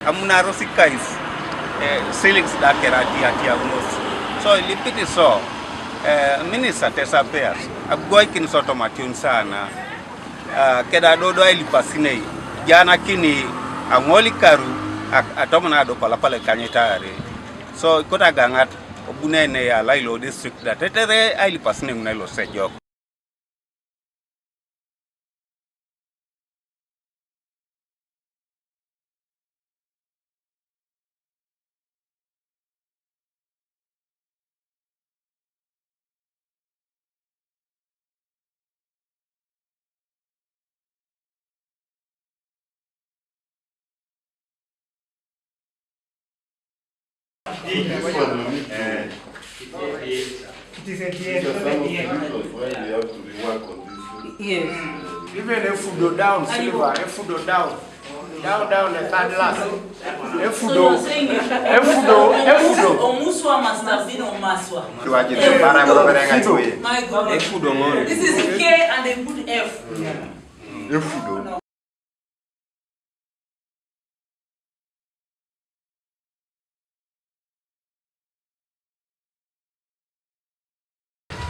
Amunaror sikais ceilings da kerati atia gnos. So ilipiti so minister tesa pairs abgoi kin soto matun sana keda dodo ilipasinei jana kini angoli karu atomana do pala kanyetare. So kota gangat obunene ya lailo district da tetere ilipasine ngunelo sejok. It is at the end. Yes. Even if you go down, silver, if you go down, down the third last. If you go, Omuswa must have been on Maswa. My God. This is K and they put F.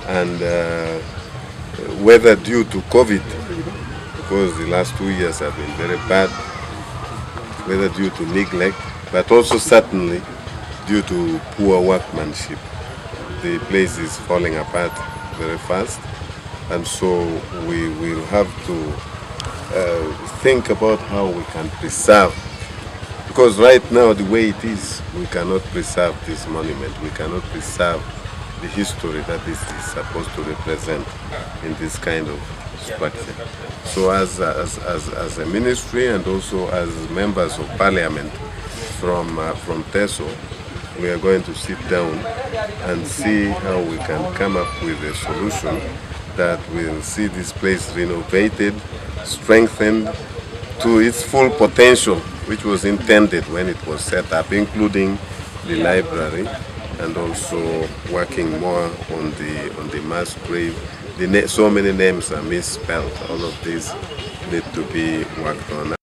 And whether due to COVID, because the last 2 years have been very bad, whether due to neglect, but also certainly due to poor workmanship. The place is falling apart very fast, and so we will have to think about how we can preserve, because right now the way it is, we cannot preserve this monument, we cannot preserve the history that this is supposed to represent in this kind of structure. So as a ministry and also as members of parliament from TESO, we are going to sit down and see how we can come up with a solution that will see this place renovated, strengthened to its full potential, which was intended when it was set up, including the library, and also working more on the mass grave. So many names are misspelled. All of these need to be worked on.